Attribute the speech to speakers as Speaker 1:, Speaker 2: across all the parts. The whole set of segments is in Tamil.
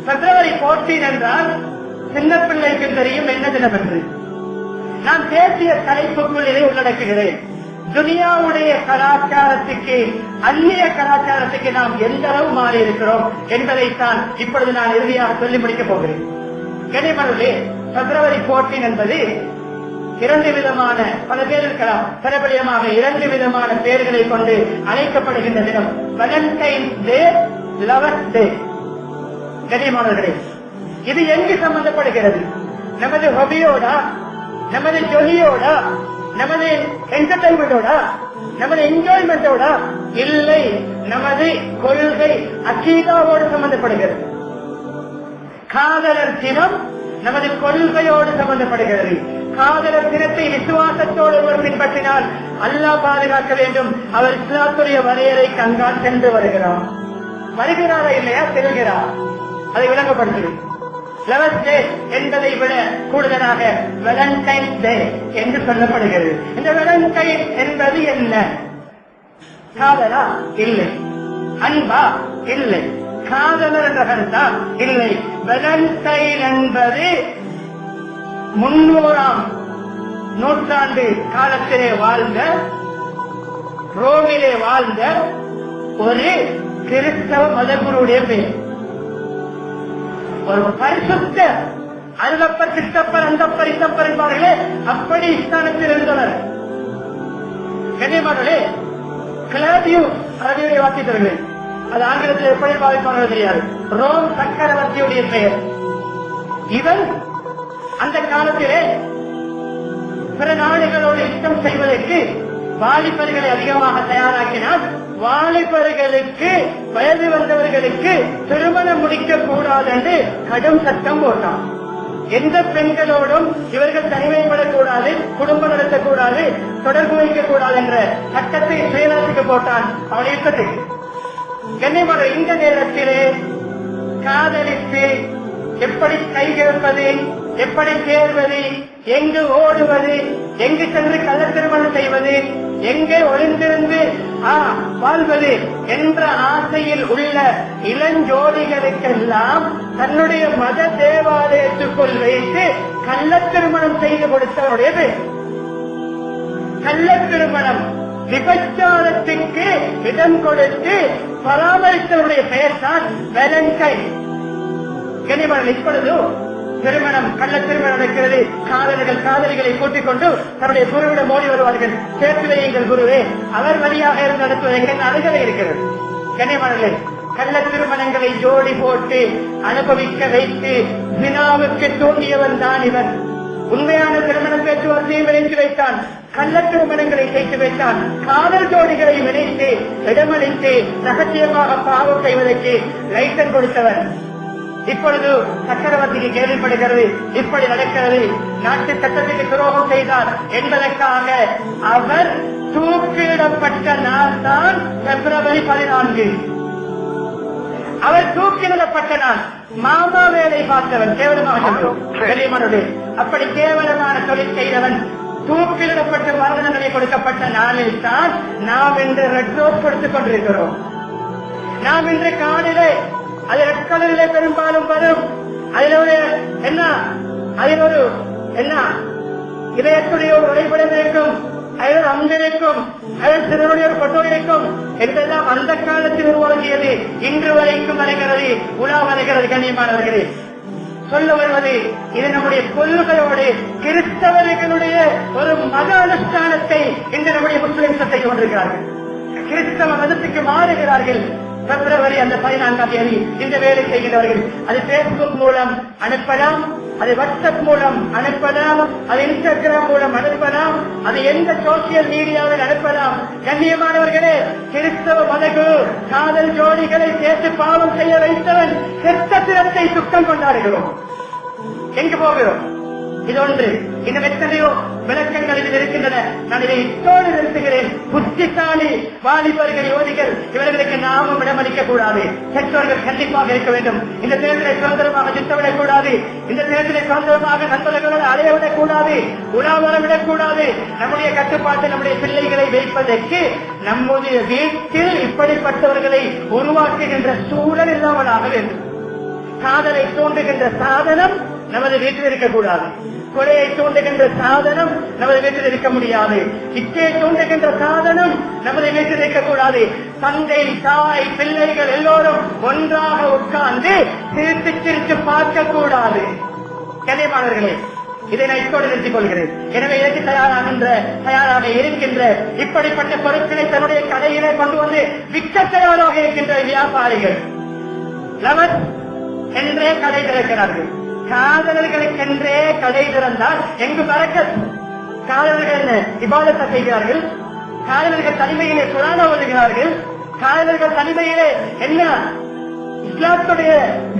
Speaker 1: பிப்ரவரி 14 என்றால் சின்ன பிள்ளைக்கு தெரியும் என்ன தினம் என்று. நான் தேசிய தலைப்புக்குள் இதை உள்ளடக்குகிறேன். துனியாவுடைய கலாச்சாரத்துக்கு அந்நிய கலாச்சாரத்துக்கு நாம் எந்த அளவு மாறி இருக்கிறோம் என்பதைத்தான் இப்பொழுது நான் இறுதியாக சொல்லி முடிக்கப் போகிறேன். கனிமருளே, பிப்ரவரி 14 என்பது 2 விதமான, பல பேர் இருக்கலாம், பிரபலியமாக 2 விதமான பெயர்களை கொண்டு அழைக்கப்படுகின்ற தினம். வேலண்டைன்ஸ் டே, லவர்ஸ் டே. கனிமர்களே, இது எங்கு சம்பந்தப்படுகிறது? நமது ஹொபியோடா, நமது ஜொலியோடா, நமது என்டர்டைன்மெண்டோடா, நமது என்ஜாய்மெண்டோடா? இல்லை, நமது கொள்கை அகீதாவோடு சம்பந்தப்படுகிறது. காதலர் தினம் நமது கொள்கையோடு சம்பந்தப்படுகிறது. காதலர் தினத்தை விசுவாசத்தோடு ஒருவர் பின்பற்றினால் அல்லாஹ் பாதுகாக்க வேண்டும். அவர் இஸ்லாத்துடைய வரையறைக்கு அங்கால் சென்று வருகிறார். வருகிறாரா இல்லையா? செல்கிறார். அதை விளங்கப்படுத்துகிறது. லவர்ஸ் டே என்பதை விட கூடுதலாக வேலண்டைன்ஸ் டே என்று சொல்லப்படுகிறது. இந்த வேலண்டைன் என்பது என்ன? காதலா? இல்லை. அன்பா? இல்லை. காதலர் என்ற கருத்தா? இல்லை. வேலண்டைன் என்பது 300ஆம் நூற்றாண்டு காலத்திலே வாழ்ந்த, ரோமிலே வாழ்ந்த ஒரு கிறிஸ்தவ மதகுருடைய பெயர். ஒரு பரிசுத்த அருளப்பர், சித்தப்பர், அந்தப்பர், இந்தப்பர் என்பார்களே, அப்படி ஸ்தானத்தில் இருந்தவர். கண்ணியமானவர்களே, கிளாடியூஸ் அரபியை வாசித்தவர்கள், அது ஆங்கிலத்தில் எப்படி பாவிப்பார்கள் தெரியாது. ரோம் சக்கரவர்த்தியுடைய பெயர். இவன் அந்த காலத்திலே பிற நாடுகளோடு யுத்தம் செய்வதற்கு வாலிபர்களை அதிகமாக தயாராக்கினால், வாலிபர்களுக்கு, வயது வந்தவர்களுக்கு திருமணம் முடிக்க கூடாது என்று கடும் சட்டம் போட்டான். எந்த பெண்களோடும் இவர்கள் தனிமைப்படக்கூடாது, குடும்பம் நடத்தக்கூடாது, தொடர்பு வைக்கக்கூடாது என்ற சட்டத்தை செயலாற்றுக்கு போட்டான் அவன் யுத்தத்துக்கு. கண்ணியமான இந்த நேரத்திலே காதலித்து எப்படி கைகேற்பது, எப்படி சேர்வது, எங்கு ஓடுவது, எங்கு சென்று கள்ள திருமணம் செய்வது, எங்கே ஒளிந்திருந்து வாழ்வது என்ற ஆசையில் உள்ள இளஞ்சோடிகளுக்கெல்லாம் தன்னுடைய மத தேவாலயத்துக்குள் வைத்து கள்ள திருமணம் செய்து கொடுத்தவருடைய பேர். கள்ள திருமணம், விபச்சாரத்துக்கு இடம் கொடுத்து பராமரித்தவருடைய பெயர் தான் வேலண்டைன். கனிமர்கள் இப்பொழுது திருமணம், கள்ள திருமணம் நடக்கிறது. காதலர்கள் காதலிகளை கூட்டிக் கொண்டு தன்னுடைய குருவிடம் ஓடி வருவார்கள். சேர்த்து வையுங்கள் குருவே, அவர் வழியாக இருந்து நடத்துவதற்கு அருகதை இருக்கிறது. கனிமர்களே, கள்ள திருமணங்களை ஜோடி போட்டு அனுபவிக்க வைத்து வினாவுக்கு தூண்டியவன் தான் இவன். உண்மையான திருமணம் பேச்சுவார்த்தையும் இணைத்து வைத்தான், கள்ள திருமணங்களை செய்து வைத்தான், காதல் ஜோடிகளை இணைத்து இடமளித்து ரகசியமாக பாவம் செய்வதற்கு லைசன்ஸ் கொடுத்தவன். இப்பொழுது சக்கரவர்த்திக்கு கேள்விப்படுகிறது, இப்படி நடக்கிறது, நாட்டு சட்டத்துக்கு துரோகம் செய்தார் என்பதற்காக அவர் தூக்கிலிடப்பட்ட நாள் தான் பிப்ரவரி 14. அவர் தூக்கிலிடப்பட்ட நாள். மாமா வேலை பார்த்தவன், கேவலமாக அப்படி கேவலமான தொழில் செய்தவன் தூக்கிலிடப்பட்ட மரணங்களை கொடுக்கப்பட்ட நாளில் தான் நாம் இன்று ரெட் ரோஸ் கொடுத்துக் கொண்டிருக்கிறோம். நாம் இன்று காணிலே, அது ரெட் கலரிலே பெரும்பாலும் வரும், அதில் ஒரு என்ன இதயத்துடைய ஒரு வரைபடம் இருக்கும், அதில் அங்கு இருக்கும், அதில் சிறுவனுடைய ஒரு போட்டோ இருக்கும் என்றெல்லாம் அந்த காலத்தில் உருவாகியது. இன்று வரைக்கும் வருகிறது, உலா வருகிறது. கண்ணியமானவர்களே, சொல்ல வருவது இது நம்முடைய கொள்கையோடு கிறிஸ்தவர்களுடைய ஒரு மத அனுஷ்டானத்தை இன்று நம்முடைய முஸ்லிம் செய்து கொண்டிருக்கிறார்கள். கிறிஸ்தவ மதத்துக்கு மாறுகிறார்கள். பிப்ரவரி அந்த 14ஆம் தேதி இந்த வேலை செய்கிறவர்கள். அது பேஸ்புக் மூலம் அனுப்பலாம், அது வாட்ஸ்அப் மூலம் அனுப்பலாம், அது இன்ஸ்டாகிராம் மூலம் அனுப்பலாம், அது எந்த சோசியல் மீடியாவில் அனுப்பலாம். கண்ணியமானவர்களே, கிறிஸ்தவ மதகுரு காதல் ஜோடிகளை சேர்த்து பாவம் செய்ய வைத்தவன் செத்த தினத்தை சுத்தம் கொண்டாடுகிறோம். எங்கு போகிறோம்? இது ஒன்று. இன்னும் எத்தனையோ விளக்கங்கள் இதில் இருக்கின்றன. நான் இதை இத்தோடு நிறுத்துகிறேன். புத்திசாலி வாலிபர்கள், யோதிகள், இவர்களுக்கு நாமும் இடமளிக்க கூடாது. பெற்றோர்கள் கண்டிப்பாக இருக்க வேண்டும். இந்த தேர்தலை சுதந்திரமாக திட்டமிடக் கூடாது. இந்த தேர்தலை சுதந்திரமாக நண்பர்களோடு அலையவிடக் கூடாது, உலாவரவிடக் கூடாது. நம்முடைய கட்டுப்பாட்டை நம்முடைய பிள்ளைகளை வைப்பதற்கு நம்முடைய வீட்டில் இப்படிப்பட்டவர்களை உருவாக்குகின்ற சூழல் இல்லாமல் ஆக வேண்டும். காதலை தூண்டுகின்ற சாதனம் நமது வீட்டில் இருக்கக்கூடாது. கொலையை தூண்டுகின்ற சாதனம் நமது வீட்டில் இருக்க முடியாது. இச்சையை தூண்டுகின்ற சாதனம் நமது வீட்டில் இருக்கக்கூடாது. தந்தை, தாய், பிள்ளைகள் எல்லோரும் ஒன்றாக உட்கார்ந்து சிரித்து சிரித்து பார்க்க கூடாது. கனிமானவர்களே, இதை நான் இப்போது நிறுத்திக் கொள்கிறேன். எனவே இதற்கு தயாராக இருக்கின்ற இப்படிப்பட்ட பொருட்களை தன்னுடைய கடையிலே கொண்டு வந்து விற்க தயாராக இருக்கின்ற வியாபாரிகள் லவர் என்றே கடை திறக்கிறார்கள். காதலர்களுக்கென்றே கடை திறந்தால் எங்கு பறக்க? காதலர்கள் என்ன இபாதத்தை செய்கிறார்கள்? காதலர்கள் தனிமையிலே குர்ஆன் ஓதுகிறார்கள். காதலர்கள் தனிமையிலே என்ன இஸ்லாத்துடைய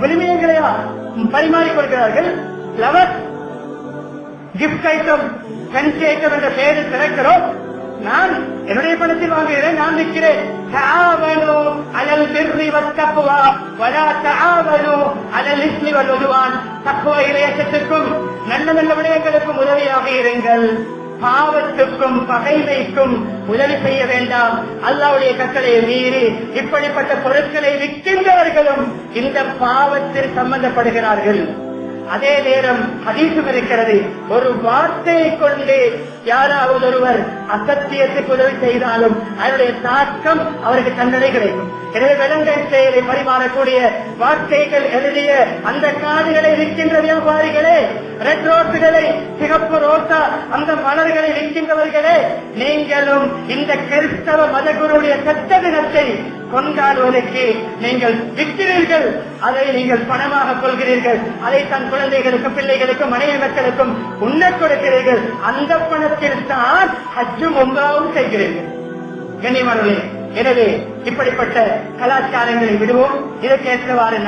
Speaker 1: விழுமியங்களையா பரிமாறிக் கொள்கிறார்கள்? Lover gift item, fancy item என்ற பெயரில் திறக்கிறோம். நான் என்னுடைய பணத்தில் வாங்குகிறேன், நான் விற்கிறேன். தஆவனு அலல் பிர்ரி வத்தக்வா வலா தஆவனு அலல் இஸ்மி வல் உதுவான். தக்வா இறையச்சத்திற்கும் நல்ல நல்ல விடயங்களுக்கும் உதவியாக இருங்கள், பாவத்துக்கும் பகைமைக்கும் உதவி செய்ய வேண்டாம். அல்லாஹ்வுடைய கட்டளையை மீறி இப்படிப்பட்ட பொருட்களை விற்கின்றவர்களும் இந்த பாவத்தில் சம்பந்தப்படுகிறார்கள். அதே நேரம் ஹதீஸும் இருக்கிறது, ஒரு வார்த்தையை கொண்டு யாராவது ஒருவர் அசத்தியத்துக்கு உதவி செய்தாலும் அதனுடைய தாக்கம் அவருக்கு தண்டனை கிடைக்கும். எனவே விலங்கல் செயலை பரிமாறக்கூடிய வார்த்தைகள் எழுதிய அந்த காடுகளை விற்கின்ற வியாபாரிகளே, ரெட் ரோஸுகளை, சிகப்பு ரோசா அந்த மலர்களை விற்கின்றவர்களே, நீங்களும் இந்த கிறிஸ்தவ மதகுருடைய சட்ட தினத்தை கொண்டாடுவதற்கு நீங்கள் விற்கிறீர்கள். அதை நீங்கள் பணமாக கொள்கிறீர்கள். அதை தன் குழந்தைகளுக்கும் பிள்ளைகளுக்கும் மனைவி மக்களுக்கும் உண்ண கொடுக்கிறீர்கள். அந்த பணத்தில் தான் ஹஜ்ஜும் உம்ராவும் செய்கிறீர்கள். கண்ணியமானவர்களே, எனவே இப்படிப்பட்ட கலாச்சாரங்களை விடுவோம். இதற்கேற்றவாறு